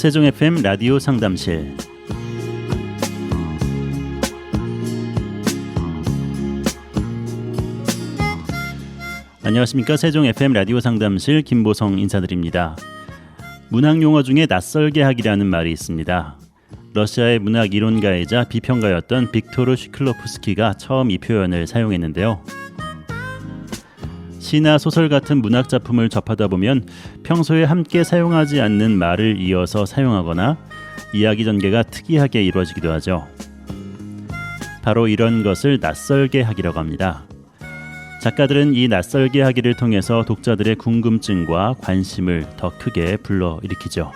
세종 FM 라디오 상담실. 안녕하십니까. 세종 FM 라디오 상담실 김보성 인사드립니다. 문학 용어 중에 낯설게 하기라는 말이 있습니다. 러시아의 문학 이론가이자 비평가였던 빅토르 슈클로프스키가 처음 이 표현을 사용했는데요. 시나 소설 같은 문학 작품을 접하다 보면 평소에 함께 사용하지 않는 말을 이어서 사용하거나 이야기 전개가 특이하게 이루어지기도 하죠. 바로 이런 것을 낯설게 하기라고 합니다. 작가들은 이 낯설게 하기를 통해서 독자들의 궁금증과 관심을 더 크게 불러일으키죠.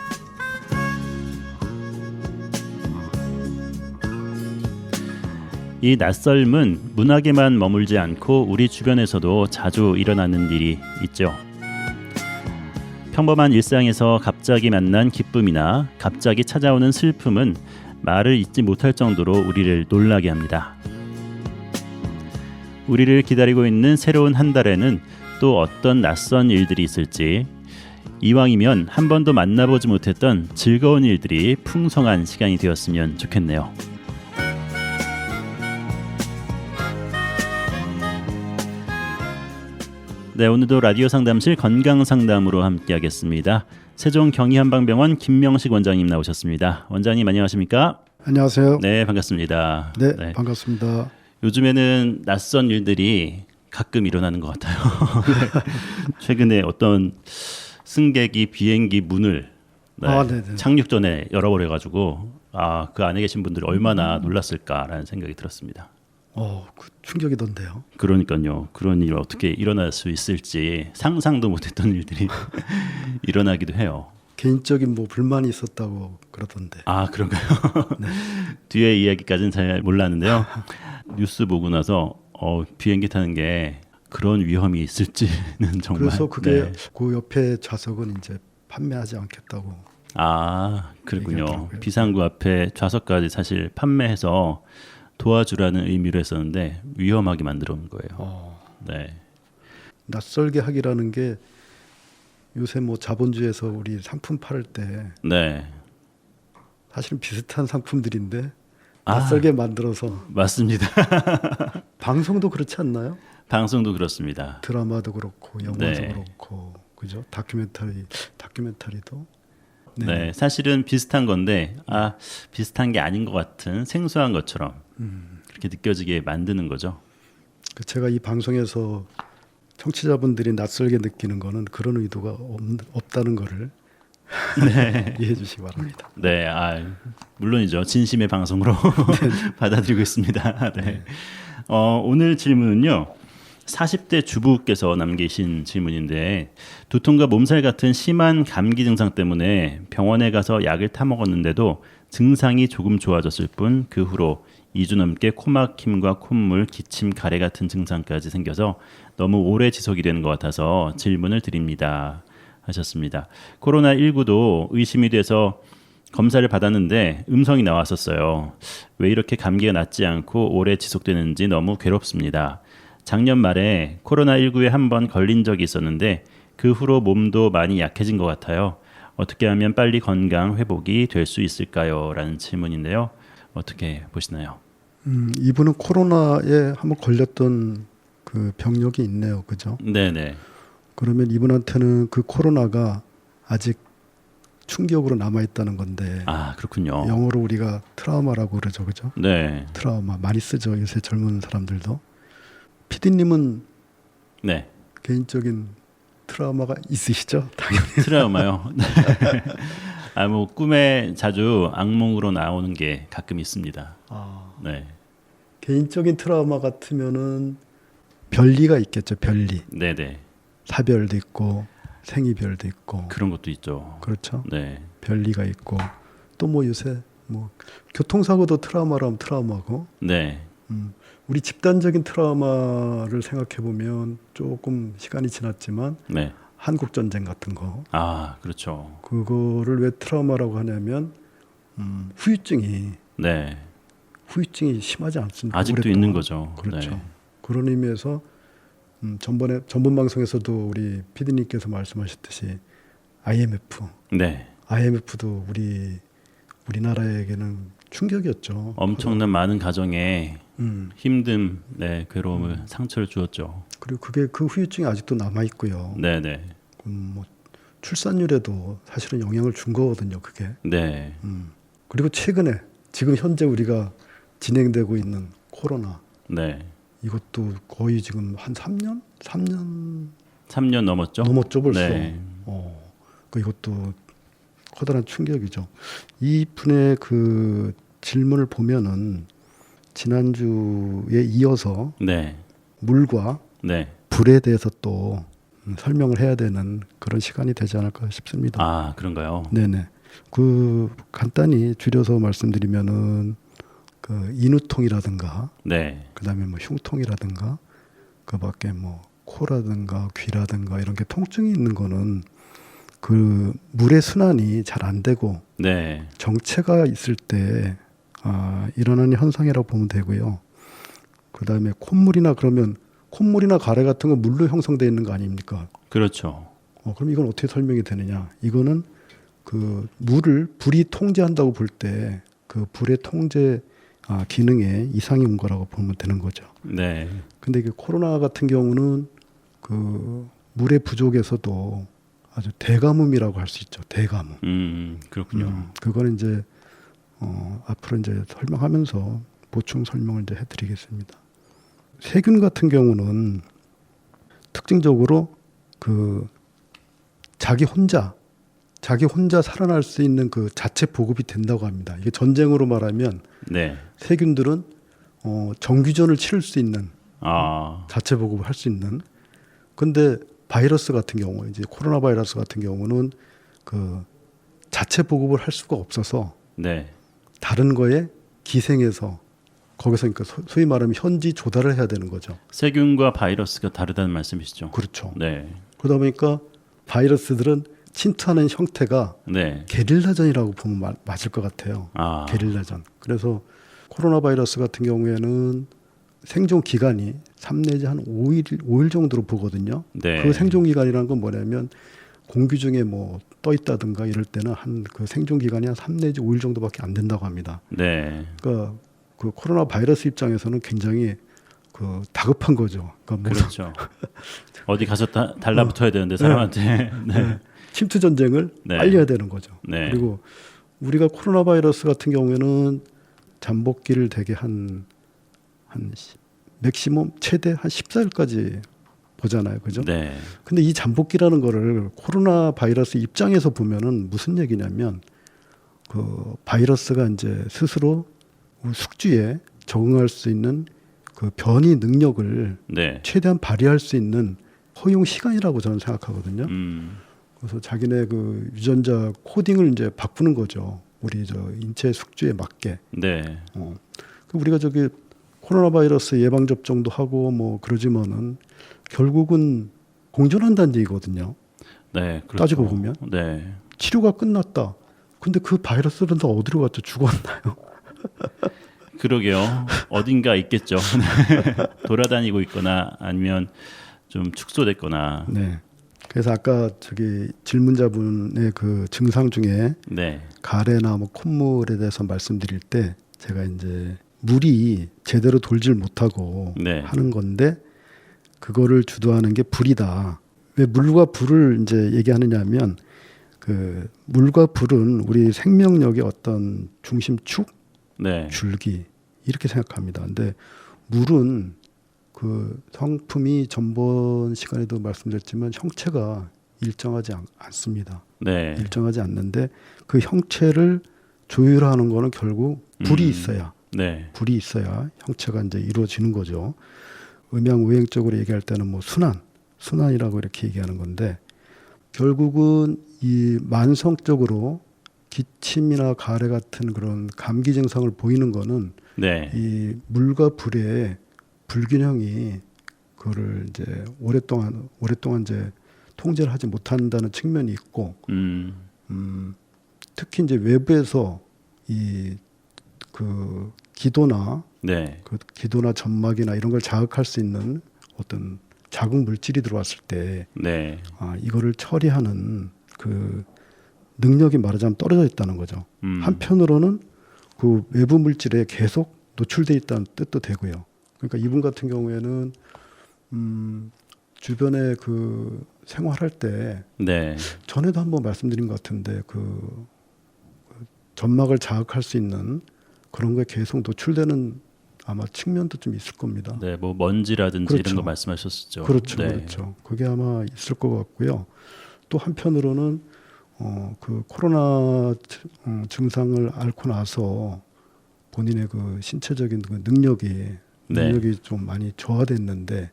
이 낯설음은 문학에만 머물지 않고 우리 주변에서도 자주 일어나는 일이 있죠. 평범한 일상에서 갑자기 만난 기쁨이나 갑자기 찾아오는 슬픔은 말을 잇지 못할 정도로 우리를 놀라게 합니다. 우리를 기다리고 있는 새로운 한 달에는 또 어떤 낯선 일들이 있을지, 이왕이면 한 번도 만나보지 못했던 즐거운 일들이 풍성한 시간이 되었으면 좋겠네요. 네, 오늘도 라디오 상담실 건강상담으로 함께하겠습니다. 세종 경희한방병원 김명식 원장님 나오셨습니다. 원장님 안녕하십니까? 안녕하세요. 네, 반갑습니다. 네, 반갑습니다. 요즘에는 낯선 일들이 가끔 일어나는 것 같아요. 최근에 어떤 승객이 비행기 문을 착륙 전에 열어버려가지고 그 안에 계신 분들이 얼마나 놀랐을까라는 생각이 들었습니다. 그 충격이던데요. 그러니까요. 그런 일이 어떻게 일어날 수 있을지 상상도 못했던 일들이 일어나기도 해요. 개인적인 불만이 있었다고 그러던데. 아, 그런가요? 네. 뒤에 이야기까지는 잘 몰랐는데요. 뉴스 보고 나서 비행기 타는 게 그런 위험이 있을지는 정말. 그래서 그게 그 옆에 좌석은 이제 판매하지 않겠다고. 아, 그렇군요. 비상구 앞에 좌석까지 사실 판매해서 도와주라는 의미로 했었는데 위험하게 만들어 놓은 거예요. 네. 낯설게 하기라는 게 요새 자본주의에서 우리 상품 팔을 때 사실은 비슷한 상품들인데 낯설게 만들어서. 맞습니다. 방송도 그렇지 않나요? 방송도 그렇습니다. 드라마도 그렇고 영화도 그렇고, 그죠? 다큐멘터리도. 네, 사실은 비슷한 건데 비슷한 게 아닌 것 같은 생소한 것처럼 그렇게 느껴지게 만드는 거죠. 제가 이 방송에서 청취자분들이 낯설게 느끼는 거는 그런 의도가 없다는 거를 이해해 주시기 바랍니다. 네, 물론이죠. 진심의 방송으로 받아들이고 있습니다. 네. 오늘 질문은요. 40대 주부께서 남기신 질문인데, 두통과 몸살 같은 심한 감기 증상 때문에 병원에 가서 약을 타 먹었는데도 증상이 조금 좋아졌을 뿐 그 후로 2주 넘게 코막힘과 콧물, 기침, 가래 같은 증상까지 생겨서 너무 오래 지속이 되는 것 같아서 질문을 드립니다. 하셨습니다. 코로나19도 의심이 돼서 검사를 받았는데 음성이 나왔었어요. 왜 이렇게 감기가 낫지 않고 오래 지속되는지 너무 괴롭습니다. 작년 말에 코로나19에 한번 걸린 적이 있었는데 그 후로 몸도 많이 약해진 것 같아요. 어떻게 하면 빨리 건강 회복이 될 수 있을까요? 라는 질문인데요. 어떻게 보시나요? 이분은 코로나에 한번 걸렸던 그 병력이 있네요. 그죠? 네네. 그러면 이분한테는 그 코로나가 아직 충격으로 남아있다는 건데. 그렇군요. 영어로 우리가 트라우마라고 그러죠. 그죠? 네. 트라우마 많이 쓰죠. 요새 젊은 사람들도. PD님은 개인적인 트라우마가 있으시죠? 당연히. 트라우마요? 꿈에 자주 악몽으로 나오는 게 가끔 있습니다. 네. 개인적인 트라우마 같으면은 별리가 있겠죠. 별리. 네네. 사별도 있고 생이별도 있고. 그런 것도 있죠. 그렇죠. 네. 별리가 있고 또 요새 교통사고도 트라우마라면 트라우마고. 네. 우리 집단적인 트라우마를 생각해 보면 조금 시간이 지났지만 한국 전쟁 같은 거. 그렇죠. 그거를 왜 트라우마라고 하냐면 후유증이 심하지 않습니까? 아직도 오랫동안. 있는 거죠. 그렇죠. 네. 그런 의미에서 전번 방송에서도 우리 PD님께서 말씀하셨듯이 IMF IMF도 우리나라에게는 충격이었죠. 엄청난 많은 가정에 음. 힘듦, 네, 괴로움을 상처를 주었죠. 그리고 그게 그 후유증이 아직도 남아 있고요. 네, 네, 뭐 출산율에도 사실은 영향을 준 거거든요. 그게. 네, 그리고 최근에 지금 현재 우리가 진행되고 있는 코로나 네. 이것도 거의 지금 한 3년 3년 넘었죠. 넘었죠 벌써. 네, 이것도 커다란 충격이죠. 이 분의 그 질문을 보면은 지난주에 이어서 네, 물과 네. 불에 대해서 또 설명을 해야 되는 그런 시간이 되지 않을까 싶습니다. 아, 그런가요? 네네. 그 간단히 줄여서 말씀드리면은 그 인후통이라든가 네, 그다음에 뭐 흉통이라든가 그밖에 뭐 코라든가 귀라든가 이런 게 통증이 있는 거는 그 물의 순환이 잘 안 되고 네, 정체가 있을 때 일어나는 현상이라고 보면 되고요. 그다음에 콧물이나 그러면 콧물이나 가래 같은 거 물로 형성되어 있는 거 아닙니까? 그렇죠. 그럼 이건 어떻게 설명이 되느냐? 이거는 그 물을 불이 통제한다고 볼 때 그 불의 통제 기능에 이상이 온 거라고 보면 되는 거죠. 네, 근데 이게 코로나 같은 경우는 그 물의 부족에서도 아주 대가뭄이라고 할 수 있죠. 대가뭄. 그렇군요. 그거는 이제 앞으로 이제 설명하면서 보충 설명을 이제 해드리겠습니다. 세균 같은 경우는 특징적으로 그 자기 혼자 살아날 수 있는 그 자체 보급이 된다고 합니다. 이게 전쟁으로 말하면 네, 세균들은 정규전을 치를 수 있는 아, 자체 보급을 할 수 있는. 근데 바이러스 같은 경우 이제 코로나 바이러스 같은 경우는 그 자체 보급을 할 수가 없어서 네, 다른 거에 기생해서 거기서 그러니까 소위 말하면 현지 조달을 해야 되는 거죠. 세균과 바이러스가 다르다는 말씀이시죠? 그렇죠. 네, 그러다 보니까 바이러스들은 침투하는 형태가 네, 게릴라전이라고 보면 맞을 것 같아요. 아, 게릴라전. 그래서 코로나 바이러스 같은 경우에는 생존 기간이 3 내지 한 5일 정도로 보거든요. 네, 그 생존 기간이라는 건 뭐냐면 공기 중에 뭐 떠 있다든가 이럴 때는 한 그 생존 기간이 한 3 내지 5일 정도밖에 안 된다고 합니다. 네, 그러니까 그 코로나 바이러스 입장에서는 굉장히 그 다급한 거죠. 그러니까 그렇죠. 어디 가서 달라붙어야 되는데 사람한테. 네, 침투 전쟁을 네. 빨리 해야 되는 거죠. 네. 그리고 우리가 코로나 바이러스 같은 경우에는 잠복기를 되게 한 맥시멈 최대 한 14일까지 보잖아요. 그죠? 네, 근데 이 잠복기라는 거를 코로나 바이러스 입장에서 보면은 무슨 얘기냐면 그 바이러스가 이제 스스로 숙주에 적응할 수 있는 그 변이 능력을 네, 최대한 발휘할 수 있는 허용 시간이라고 저는 생각하거든요. 그래서 자기네 그 유전자 코딩을 이제 바꾸는 거죠. 우리 저 인체 숙주에 맞게. 네, 우리가 저기 코로나 바이러스 예방 접종도 하고 뭐 그러지만은 결국은 공존한다는 얘기거든요. 네, 그렇죠. 따지고 보면 네, 치료가 끝났다. 근데 그 바이러스는 다 어디로 갔죠? 죽었나요? 그러게요. 어딘가 있겠죠. 돌아다니고 있거나 아니면 좀 축소됐거나. 네. 그래서 아까 저기 질문자분의 그 증상 중에 네, 가래나 뭐 콧물에 대해서 말씀드릴 때 제가 이제 물이 제대로 돌질 못하고 네. 하는 건데 그거를 주도하는 게 불이다. 왜 물과 불을 이제 얘기하느냐면 그 물과 불은 우리 생명력의 어떤 중심축, 네, 줄기 이렇게 생각합니다. 근데 물은 그 성품이 전번 시간에도 말씀드렸지만 형체가 일정하지 않습니다. 네, 일정하지 않는데 그 형체를 조율하는 거는 결국 불이 있어야 네, 불이 있어야 형체가 이제 이루어지는 거죠. 음양우행적으로 얘기할 때는 뭐 순환이라고 이렇게 얘기하는 건데 결국은 이 만성적으로 기침이나 가래 같은 그런 감기 증상을 보이는 거는 네, 이 물과 불의 불균형이 그거를 이제 오랫동안 이제 통제를 하지 못한다는 측면이 있고 특히 이제 외부에서 이 그 기도나 네, 그 기도나 점막이나 이런 걸 자극할 수 있는 어떤 자극 물질이 들어왔을 때 네, 이거를 처리하는 그 능력이 말하자면 떨어져 있다는 거죠. 한편으로는 그 외부 물질에 계속 노출돼 있다는 뜻도 되고요. 그러니까 이분 같은 경우에는 주변에 그 생활할 때 네. 전에도 한번 말씀드린 것 같은데 그 점막을 자극할 수 있는 그런 거에 계속 노출되는 아마 측면도 좀 있을 겁니다. 네, 뭐 먼지라든지 그렇죠. 이런 거 말씀하셨죠. 그렇죠, 네. 그렇죠. 그게 아마 있을 것 같고요. 또 한편으로는 그 코로나 증상을 앓고 나서 본인의 그 신체적인 그 능력이 좀 많이 저하됐는데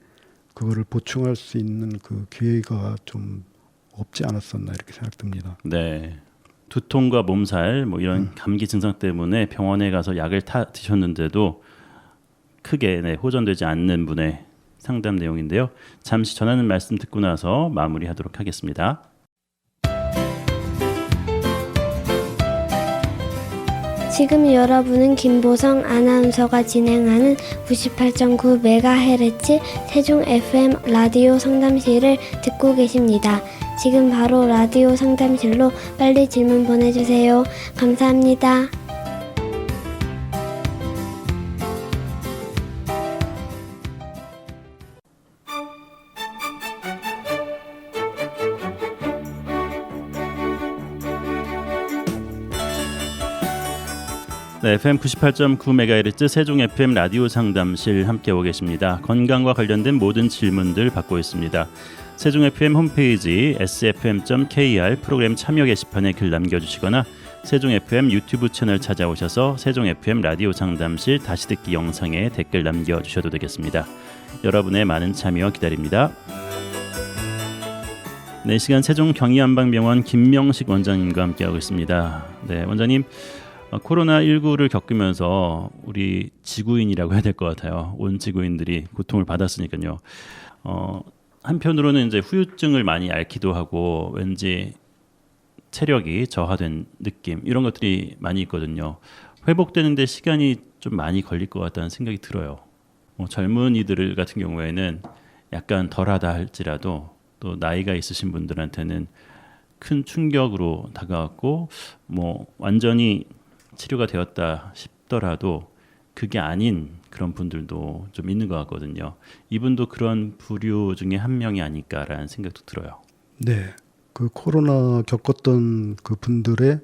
그거를 보충할 수 있는 그 기회가 좀 없지 않았었나 이렇게 생각됩니다. 네. 두통과 몸살 뭐 이런 감기 증상 때문에 병원에 가서 약을 드셨는데도 크게 호전되지 않는 분의 상담 내용인데요. 잠시 전하는 말씀 듣고 나서 마무리하도록 하겠습니다. 지금 여러분은 김보성 아나운서가 진행하는 98.9MHz 세종 FM 라디오 상담실을 듣고 계십니다. 지금 바로 라디오 상담실로 빨리 질문 보내주세요. 감사합니다. 네, FM 98.9MHz 세종 FM 라디오 상담실 함께하고 계십니다. 건강과 관련된 모든 질문들 받고 있습니다. 세종 FM 홈페이지 sfm.kr 프로그램 참여 게시판에 글 남겨주시거나 세종 FM 유튜브 채널 찾아오셔서 세종 FM 라디오 상담실 다시 듣기 영상에 댓글 남겨주셔도 되겠습니다. 여러분의 많은 참여 기다립니다. 네, 시간 세종 경희안방병원 김명식 원장님과 함께하고 있습니다. 네, 원장님. 코로나19를 겪으면서 우리 지구인이라고 해야 될 것 같아요. 온 지구인들이 고통을 받았으니까요. 한편으로는 이제 후유증을 많이 앓기도 하고 왠지 체력이 저하된 느낌 이런 것들이 많이 있거든요. 회복되는데 시간이 좀 많이 걸릴 것 같다는 생각이 들어요. 젊은이들 같은 경우에는 약간 덜하다 할지라도 또 나이가 있으신 분들한테는 큰 충격으로 다가왔고 뭐 완전히 치료가 되었다 싶더라도 그게 아닌 그런 분들도 좀 있는 것 같거든요. 이분도 그런 부류 중에 한 명이 아닐까라는 생각도 들어요. 네, 그 코로나 겪었던 그 분들의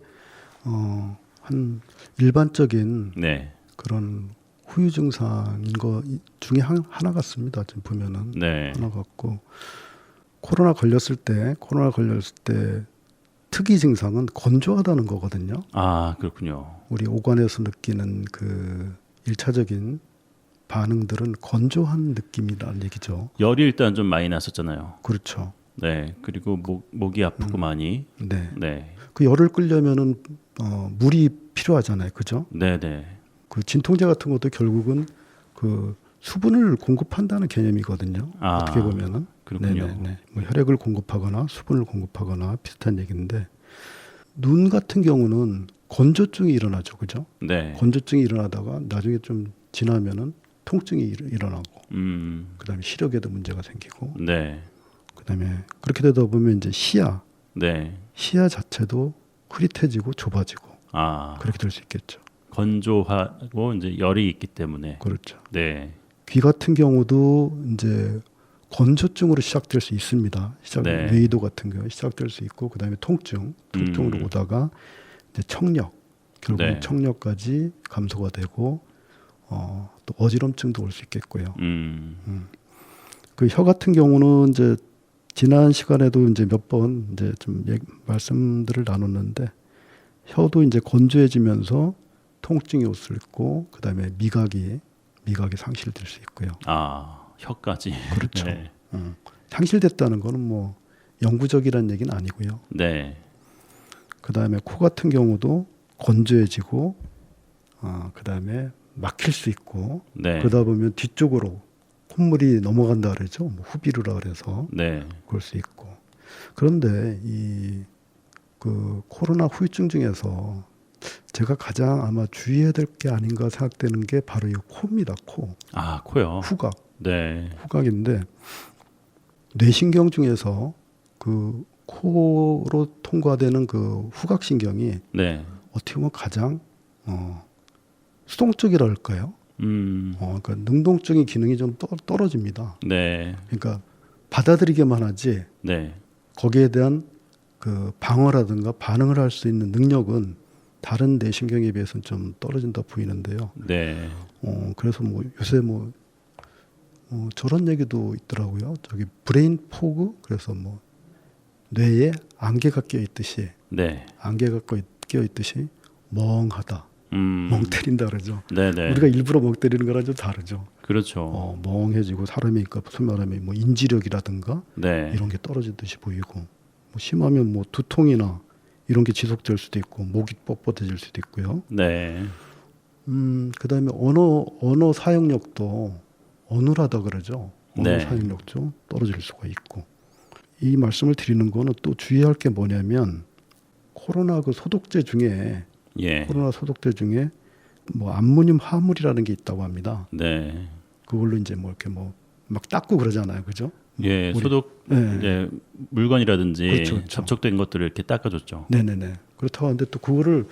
한 일반적인 네. 그런 후유 증상인 거 중에 하나 같습니다. 지금 보면은 네. 하나 같고 코로나 걸렸을 때 특이 증상은 건조하다는 거거든요. 아, 그렇군요. 우리 오관에서 느끼는 그 1차적인 반응들은 건조한 느낌이라는 얘기죠. 열이 일단 좀 많이 났었잖아요. 그렇죠. 네. 그리고 목이 아프고 많이. 네. 네. 그 열을 끌려면은 물이 필요하잖아요. 그죠? 네, 네. 그 진통제 같은 것도 결국은 그 수분을 공급한다는 개념이거든요. 아, 어떻게 보면은. 그렇군요. 네네네. 뭐 혈액을 공급하거나 수분을 공급하거나 비슷한 얘기인데 눈 같은 경우는 건조증이 일어나죠, 그죠? 네. 건조증이 일어나다가 나중에 좀 지나면은 통증이 일어나고, 그다음에 시력에도 문제가 생기고, 네. 그다음에 그렇게 되다 보면 이제 시야 네. 자체도 흐릿해지고 좁아지고 그렇게 될 수 있겠죠. 건조하고 이제 열이 있기 때문에. 그렇죠. 네. 귀 같은 경우도 이제 건조증으로 시작될 수 있습니다. 네. 웨이도 같은 경우 시작될 수 있고 그다음에 통증으로 오다가 이제 청력, 결국 네. 청력까지 감소가 되고 또 어지럼증도 올 수 있겠고요. 그 혀 같은 경우는 이제 지난 시간에도 이제 몇 번 이제 좀 말씀들을 나눴는데 혀도 이제 건조해지면서 통증이 올 수 있고 그다음에 미각이 상실될 수 있고요. 아, 혀까지. 그렇죠. 네. 상실됐다는 거는 뭐 영구적이라는 얘기는 아니고요. 네. 그다음에 코 같은 경우도 건조해지고 그다음에 막힐 수 있고 네. 그러다 보면 뒤쪽으로 콧물이 넘어간다 그러죠. 뭐 후비루라 그래서 네. 그럴 수 있고. 그런데 이 그 코로나 후유증 중에서 제가 가장 아마 주의해야 될 게 아닌가 생각되는 게 바로 이 코입니다. 코. 아, 코요. 후각. 네. 후각인데 뇌신경 중에서 그 코로 통과되는 그 후각신경이 네. 어떻게 보면 가장 수동적이랄까요? 그러니까 능동적인 기능이 좀 떨어집니다. 네. 그러니까 받아들이기만 하지 네. 거기에 대한 그 방어라든가 반응을 할 수 있는 능력은 다른 뇌신경에 비해서는 좀 떨어진다 보이는데요. 네. 그래서 뭐 요새 뭐 저런 얘기도 있더라고요. 저기 브레인 포그, 그래서 뭐 뇌에 안개가 껴 있듯이 네. 안개가 껴 있듯이 멍하다, 멍 때린다 그러죠. 네네. 우리가 일부러 멍 때리는 거랑 좀 다르죠. 그렇죠. 멍해지고 사람이 그러니까 무슨 말하면 뭐 인지력이라든가 네. 이런 게 떨어지듯이 보이고, 뭐 심하면 뭐 두통이나 이런 게 지속될 수도 있고 목이 뻣뻣해질 수도 있고요. 네. 그다음에 언어 사용력도 어눌하다 그러죠. 언어 네. 사용력도 떨어질 수가 있고. 이 말씀을 드리는 거는 또 주의할 게 뭐냐면 코로나 그 소독제 중에 예. 코로나 소독제 중에 뭐 암모늄 화물이라는 게 있다고 합니다. 네. 그걸로 이제 뭐 이렇게 뭐 막 닦고 그러잖아요, 그죠? 예. 우리- 소독 네. 이제 물건이라든지 그렇죠, 그렇죠. 접촉된 것들을 이렇게 닦아줬죠. 네네네. 그렇다고 하는데 또 그거를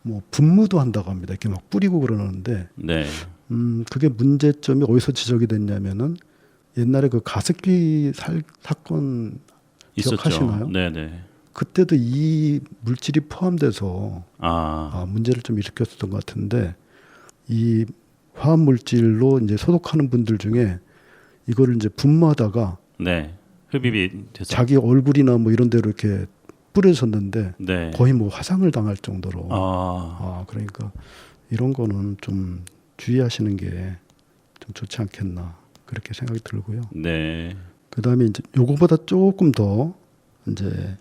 뭐 분무도 한다고 합니다. 이렇게 막 뿌리고 그러는데, 네. 그게 문제점이 어디서 지적이 됐냐면은 옛날에 그 가습기 사건 있었죠. 기억하시나요? 네네. 그때도 이 물질이 포함돼서 아. 문제를 좀 일으켰었던 것 같은데, 이 화학 물질로 이제 소독하는 분들 중에 이거를 이제 분무하다가 네. 흡입이 돼서. 자기 얼굴이나 뭐 이런 데로 이렇게 뿌려졌는데 네. 거의 뭐 화상을 당할 정도로. 아. 그러니까 이런 거는 좀 주의하시는 게 좀 좋지 않겠나 그렇게 생각이 들고요. 네. 그다음에 이제 요거보다 조금 더 이제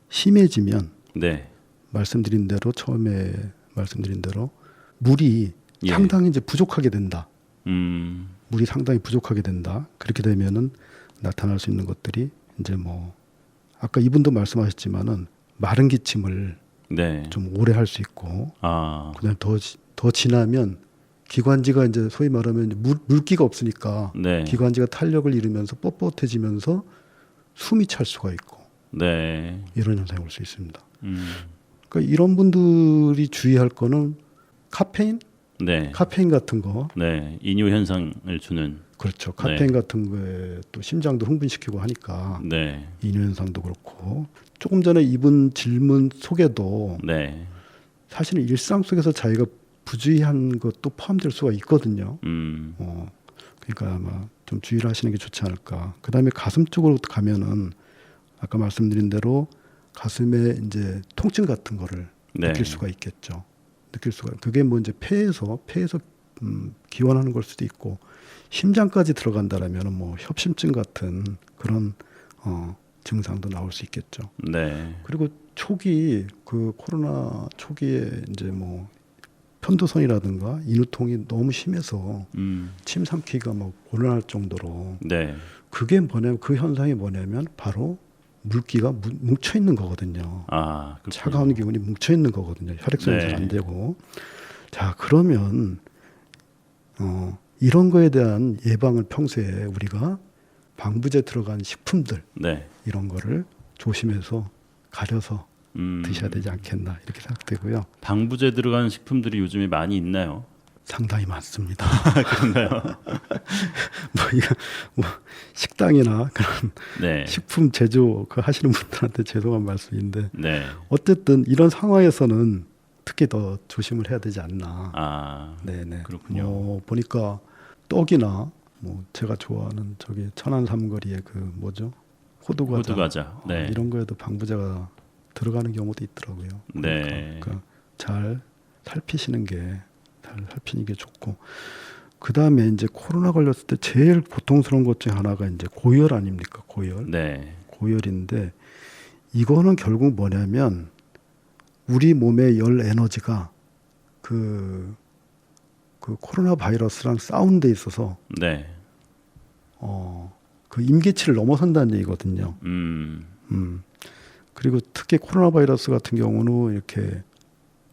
심해지면 네. 말씀드린 대로 처음에 말씀드린 대로 물이 예. 상당히 이제 부족하게 된다. 음. 물이 상당히 부족하게 된다. 그렇게 되면은 나타날 수 있는 것들이 이제 뭐 아까 이분도 말씀하셨지만은 마른 기침을 네. 좀 오래 할 수 있고, 아. 그다음에 더 지나면 기관지가 이제 소위 말하면 물기가 없으니까 네. 기관지가 탄력을 잃으면서 뻣뻣해지면서 숨이 찰 수가 있고 네. 이런 현상이 올 수 있습니다. 음. 그러니까 이런 분들이 주의할 거는 카페인 네. 같은 거, 네. 이뇨 현상을 주는. 그렇죠. 카페인 같은 거에 또 심장도 흥분시키고 하니까 네. 이뇨 현상도 그렇고, 조금 전에 이분 질문 속에도 네. 사실은 일상 속에서 자기가 부주의한 것도 포함될 수가 있거든요. 그러니까 아마 좀 주의를 하시는 게 좋지 않을까. 그다음에 가슴 쪽으로 가면은 아까 말씀드린 대로 가슴에 이제 통증 같은 거를 네. 느낄 수가 있겠죠. 그게 뭐 이제 폐에서 기원하는 걸 수도 있고, 심장까지 들어간다라면 뭐 협심증 같은 그런 증상도 나올 수 있겠죠. 네. 그리고 초기 그 코로나 초기에 이제 뭐 편도선이라든가 인후통이 너무 심해서 침 삼키기가 뭐 곤란할 정도로, 네. 그게 뭐냐면 그 현상이 뭐냐면 바로 물기가 뭉쳐 있는 거거든요. 아, 그렇군요. 차가운 기운이 뭉쳐 있는 거거든요. 혈액순환이 네. 잘 안 되고. 자, 그러면 이런 거에 대한 예방을 평소에 우리가 방부제 들어간 식품들 네. 이런 거를 조심해서 가려서 드셔야 되지 않겠나 이렇게 생각되고요. 방부제 들어간 식품들이 요즘에 많이 있나요? 상당히 많습니다. 그런가요? 뭐 식당이나 그런 네. 식품 제조 그 하시는 분들한테 죄송한 말씀인데, 네. 어쨌든 이런 상황에서는 특히 더 조심을 해야 되지 않나. 아, 네네. 그렇군요. 보니까 떡이나 뭐 제가 좋아하는 저기 천안 삼거리에 그 뭐죠? 호두과자. 호두과자. 네. 이런 거에도 방부제가 들어가는 경우도 있더라고요. 네. 그러니까 잘 살피시는 게 좋고, 그 다음에 이제 코로나 걸렸을 때 제일 고통스러운 것 중에 하나가 이제 고열 아닙니까? 고열. 네. 고열인데 이거는 결국 뭐냐면 우리 몸의 열 에너지가 그 코로나 바이러스랑 싸운 데 있어서 네. 그 임계치를 넘어선다는 얘기거든요. 그리고 특히 코로나 바이러스 같은 경우는 이렇게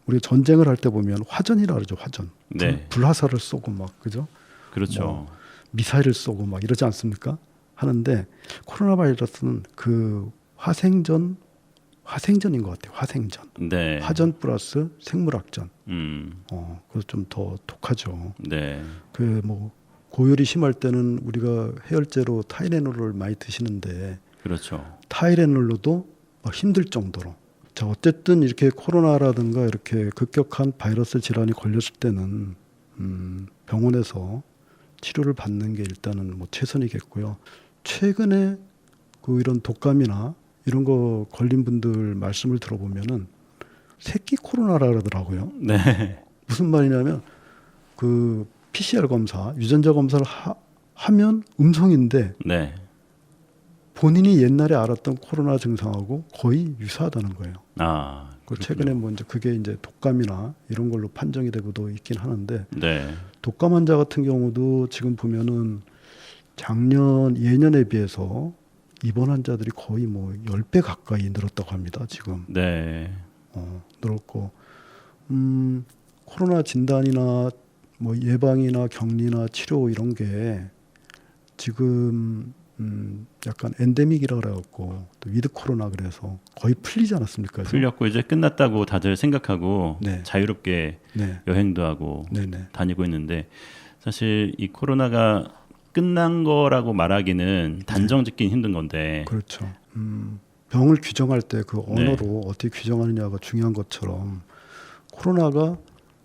우리가 전쟁을 할 때 보면 화전이라 그러죠. 화전. 네. 불화살을 쏘고 막, 그죠? 그렇죠. 뭐 미사일을 쏘고 막 이러지 않습니까? 하는데 코로나 바이러스는 그 화생전 화생전인 것 같아요. 화생전. 네. 화전 플러스 생물학전. 그래서 좀 더 독하죠. 네. 그 뭐 고열이 심할 때는 우리가 해열제로 타이레놀을 많이 드시는데 그렇죠. 타이레놀로도 막 힘들 정도로. 자, 어쨌든 이렇게 코로나라든가 이렇게 급격한 바이러스 질환이 걸렸을 때는 병원에서 치료를 받는 게 일단은 뭐 최선이겠고요. 최근에 그 이런 독감이나 이런 거 걸린 분들 말씀을 들어보면은 새끼 코로나라 그러더라고요. 네. 무슨 말이냐면 그 PCR 검사, 유전자 검사를 하면 음성인데 네. 본인이 옛날에 알았던 코로나 증상하고 거의 유사하다는 거예요. 아. 그 그렇군요. 최근에 뭐 이제 그게 이제 독감이나 이런 걸로 판정이 되고도 있긴 하는데 네. 독감 환자 같은 경우도 지금 보면은 예년에 비해서 입원 환자들이 거의 뭐 10배 가까이 늘었다고 합니다. 지금 네. 늘었고 코로나 진단이나 뭐 예방이나 격리나 치료 이런 게 지금 약간 엔데믹이라 그래갖고 또 위드 코로나 그래서 거의 풀리지 않았습니까? 풀렸고 이제 끝났다고 다들 생각하고 네. 자유롭게 네, 여행도 하고 네네, 다니고 있는데 사실 이 코로나가 끝난 거라고 말하기는 단정짓긴 힘든 건데 그렇죠. 병을 규정할 때 그 네. 언어로 어떻게 규정하느냐가 중요한 것처럼 코로나가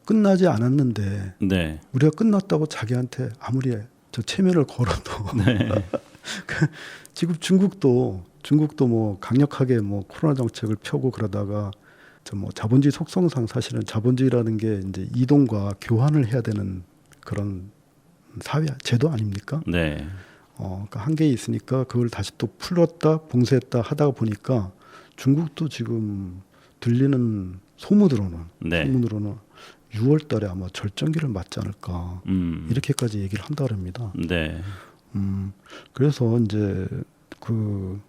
끝나지 않았는데 네. 우리가 끝났다고 자기한테 아무리 저 체면을 걸어도 네. 지금 중국도 뭐 강력하게 뭐 코로나 정책을 펴고 그러다가 저 뭐 자본주의 속성상 사실은 자본주의라는 게 이제 이동과 교환을 해야 되는 그런 사회 제도 아닙니까? 네. 그러니까 한계에 있으니까 그걸 다시 또 풀었다 봉쇄했다 하다가 보니까 중국도 지금 들리는 소문으로는 네. 6월달에 아마 절정기를 맞지 않을까 이렇게까지 얘기를 한다 그럽니다. 네. 그래서 이제 그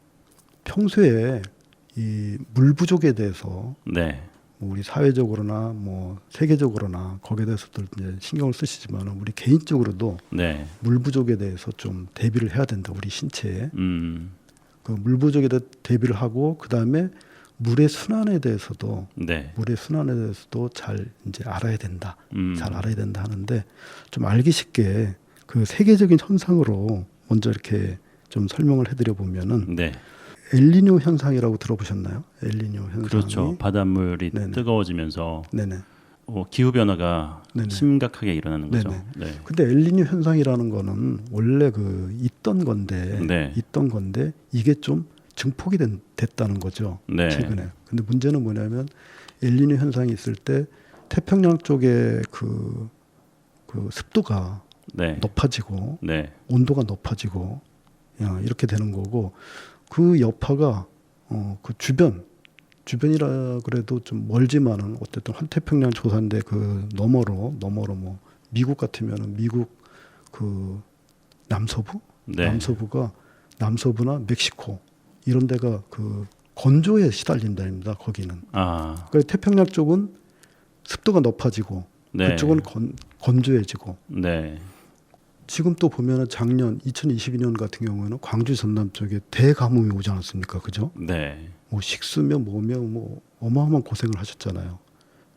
평소에 이 물 부족에 대해서 네. 뭐 우리 사회적으로나 뭐 세계적으로나 거기에 대해서도 이제 신경을 쓰시지만 우리 개인적으로도 네. 물 부족에 대해서 좀 대비를 해야 된다. 우리 신체에 그 물 부족에 대해 대비를 하고 그 다음에 물의 순환에 대해서도 네. 잘 이제 알아야 된다. 음. 잘 알아야 된다 하는데 좀 알기 쉽게 그 세계적인 현상으로 먼저 이렇게 좀 설명을 해드려 보면은 네. 엘니뇨 현상이라고 들어보셨나요? 엘니뇨 현상이. 그렇죠. 바닷물이 네네. 뜨거워지면서 네네. 기후 변화가 네네. 심각하게 일어나는 거죠. 네네. 네. 근데 엘니뇨 현상이라는 거는 원래 그 있던 건데 이게 좀 증폭이 됐다는 거죠. 네. 최근에. 근데 문제는 뭐냐면 엘니뇨 현상이 있을 때 태평양 쪽에 그 습도가 네. 높아지고 네. 온도가 높아지고 이렇게 되는 거고 그 여파가 그 주변이라 그래도 좀 멀지만은 어쨌든 환태평양 조사인데 그 너머로 뭐 미국 같으면은 미국 그 남서부 네. 남서부나 멕시코 이런 데가 그 건조에 시달린다입니다. 거기는. 그러니까 태평양 쪽은 습도가 높아지고 네. 그쪽은 건조해지고. 네. 지금 또 보면은 작년 2022년 같은 경우에는 광주 전남 쪽에 대가뭄이 오지 않았습니까? 그죠? 네. 뭐 식수며 뭐며 뭐 어마어마한 고생을 하셨잖아요.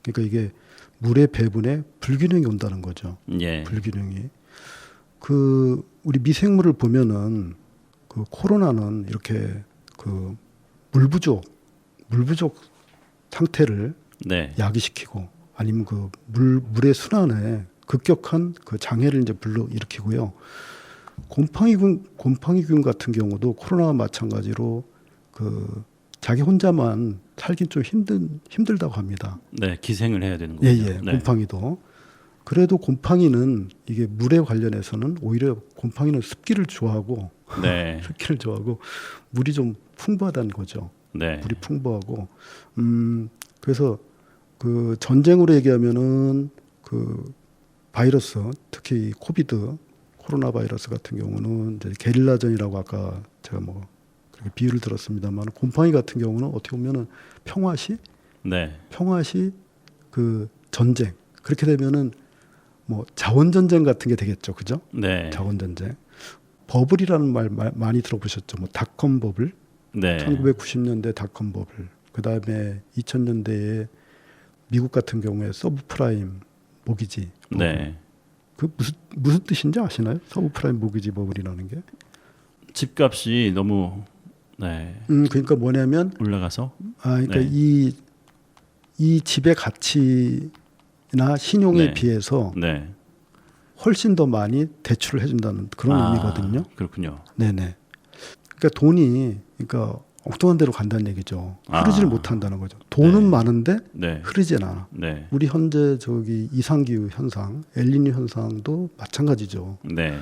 그러니까 이게 물의 배분에 불균형이 온다는 거죠. 예. 불균형이. 그 우리 미생물을 보면은 그 코로나는 이렇게 그 물 부족 상태를 네. 야기시키고 아니면 그 물의 순환에 급격한 그 장애를 이제 불러일으키고요. 곰팡이균 같은 경우도 코로나와 마찬가지로 그 자기 혼자만 살긴 좀 힘들다고 합니다. 네. 기생을 해야 되는 거죠. 예. 네. 곰팡이도. 그래도 곰팡이는 이게 물에 관련해서는 오히려 곰팡이는 습기를 좋아하고 네. 물이 좀 풍부하다는 거죠. 네. 물이 풍부하고 그래서 그 전쟁으로 얘기하면은 그 바이러스 특히 코로나 바이러스 같은 경우는 이제 게릴라전이라고 아까 제가 뭐 그렇게 비유를 들었습니다만 곰팡이 같은 경우는 어떻게 보면은 평화시 그 전쟁 그렇게 되면은 뭐 자원 전쟁 같은 게 되겠죠, 그죠? 네. 자원 전쟁. 버블이라는 말 많이 들어보셨죠? 뭐 닷컴 버블. 네. 1990년대 닷컴 버블. 그다음에 2000년대에 미국 같은 경우에 서브프라임 모기지 버블. 네. 그 무슨 뜻인지 아시나요? 서브프라임 모기지 버블이라는 게? 집값이 너무 네. 그러니까 뭐냐면 올라가서 그러니까 네. 이 집의 가치나 신용에 네. 비해서 네. 훨씬 더 많이 대출을 해준다는 그런 의미거든요. 그렇군요. 네네. 그러니까 돈이 그러니까 엉뚱한 데로 간다는 얘기죠. 흐르지를 못한다는 거죠. 돈은 네. 많은데 네. 흐르진 않아. 네. 우리 현재 저기 이상기후 현상, 엘니뇨 현상도 마찬가지죠. 네.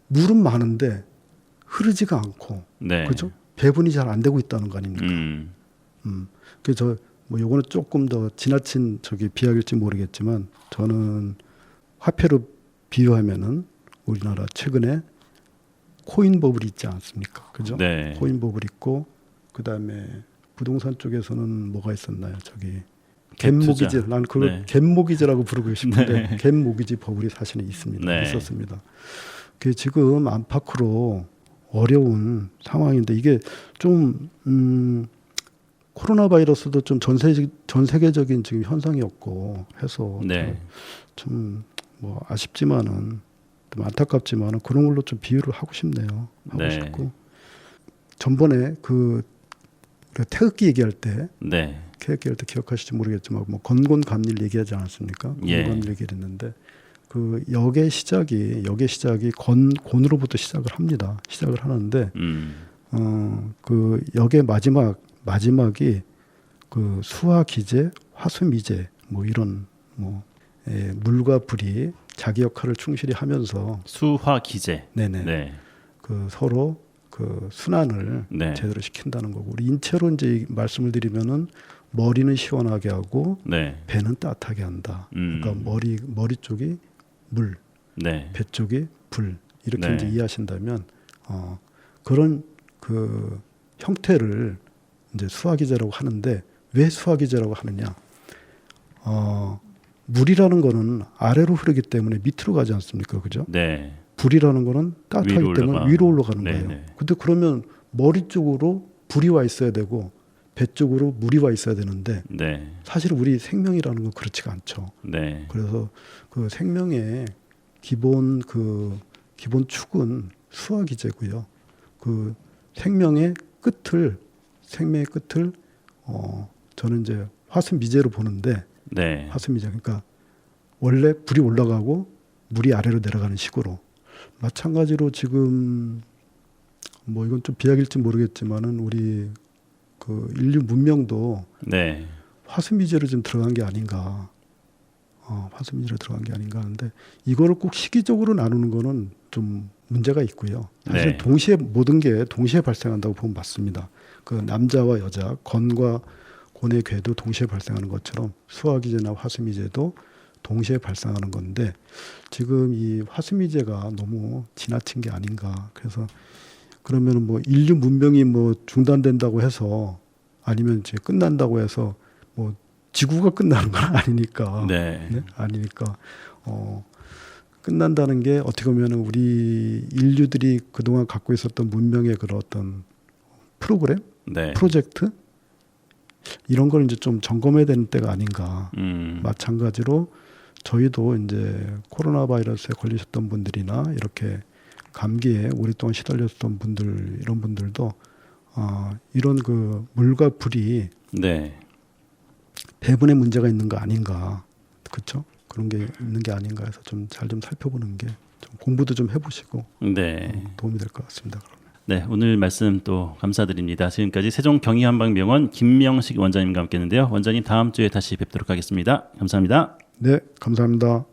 물은 많은데 흐르지가 않고, 네. 그죠? 배분이 잘 안 되고 있다는 거 아닙니까? 그래서 뭐 요거는 조금 더 지나친 저기 비약일지 모르겠지만 저는 화폐로 비유하면은 우리나라 최근에 코인 버블이 있지 않습니까? 그죠? 네. 코인 버블 있고 그다음에 부동산 쪽에서는 뭐가 있었나요? 저기 갭모기지. 난 그걸 네. 갭모기지라고 부르고 싶은데 네. 갭모기지 버블이 사실은 있습니다. 네. 있었습니다. 그 지금 안팎으로 어려운 상황인데 이게 좀 코로나 바이러스도 좀 전 세계적인 지금 현상이었고 해서 네. 좀 뭐 아쉽지만은 좀 안타깝지만은 그런 걸로 좀 비유를 하고 싶네요. 하고 네. 싶고 전번에 그 우리가 태극기 얘기할 때 네. 태극기 할 때 기억하실지 모르겠지만 뭐 건곤감리를 얘기하지 않았습니까? 예. 건곤 얘기를 했는데 그 역의 시작이 곤으로부터 시작을 합니다. 시작을 하는데 그 역의 마지막이 그 수화 기제, 화수 미제 뭐 이런 뭐 물과 불이 자기 역할을 충실히 하면서 수화 기제. 네네 네. 그 서로 그 순환을 네. 제대로 시킨다는 거고 우리 인체로 이제 말씀을 드리면은 머리는 시원하게 하고 네. 배는 따뜻하게 한다. 그러니까 머리 쪽이 물, 네. 배 쪽이 불 이렇게 네. 이제 이해하신다면 그런 그 형태를 이제 수화기제라고 하는데 왜 수화기제라고 하느냐? 물이라는 거는 아래로 흐르기 때문에 밑으로 가지 않습니까, 그죠? 네. 불이라는 거는 따뜻하기 위로 때문에 위로 올라가는 네, 거예요. 네. 근데 그러면 머리 쪽으로 불이 와 있어야 되고 배 쪽으로 물이 와 있어야 되는데 네. 사실 우리 생명이라는 건 그렇지가 않죠. 네. 그래서 그 생명의 기본 축은 수화기제고요. 그 생명의 끝을 저는 이제 화수미제로 보는데 네. 화수미제 그러니까 원래 불이 올라가고 물이 아래로 내려가는 식으로 마찬가지로 지금 뭐 이건 좀 비약일지 모르겠지만은 우리 그 인류 문명도 네. 화수미제로 좀 들어간 게 아닌가. 화수미제로 들어간 게 아닌가 하는데 이거를 꼭 시기적으로 나누는 거는 좀 문제가 있고요. 사실 네. 동시에 모든 게 동시에 발생한다고 보면 맞습니다. 그 남자와 여자, 건과 곤의 괴도 동시에 발생하는 것처럼 수화기제나 화수미제도 동시에 발생하는 건데 지금 이 화수미제가 너무 지나친 게 아닌가. 그래서 그러면 뭐 인류 문명이 뭐 중단된다고 해서 아니면 이제 끝난다고 해서 뭐 지구가 끝나는 건 아니니까. 네. 네? 아니니까 끝난다는 게 어떻게 보면 우리 인류들이 그동안 갖고 있었던 문명의 그런 어떤 프로그램, 네. 프로젝트 이런 걸 이제 좀 점검해야 되는 때가 아닌가. 마찬가지로 저희도 이제 코로나 바이러스에 걸리셨던 분들이나 이렇게 감기에 오랫동안 시달렸던 분들 이런 분들도 이런 그 물과 불이 네. 배분의 문제가 있는 거 아닌가, 그렇죠? 그런 게 있는 게 아닌가 해서 좀 잘 좀 살펴보는 게 좀 공부도 좀 해보시고 네. 도움이 될 것 같습니다. 그러면. 네, 오늘 말씀 또 감사드립니다. 지금까지 세종병의한방병원 김명식 원장님과 함께했는데요. 원장님 다음 주에 다시 뵙도록 하겠습니다. 감사합니다. 네, 감사합니다.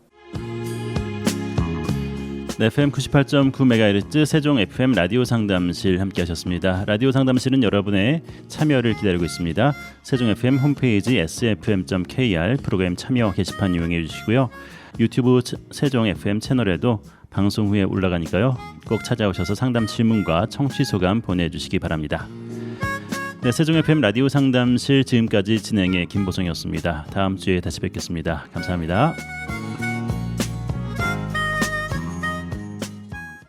네, FM 98.9MHz 세종 FM 라디오 상담실 함께하셨습니다. 라디오 상담실은 여러분의 참여를 기다리고 있습니다. 세종 FM 홈페이지 sfm.kr 프로그램 참여 게시판 이용해 주시고요. 유튜브 세종 FM 채널에도 방송 후에 올라가니까요. 꼭 찾아오셔서 상담 질문과 청취 소감 보내주시기 바랍니다. 네, 세종 FM 라디오 상담실 지금까지 진행의 김보성이었습니다. 다음 주에 다시 뵙겠습니다. 감사합니다.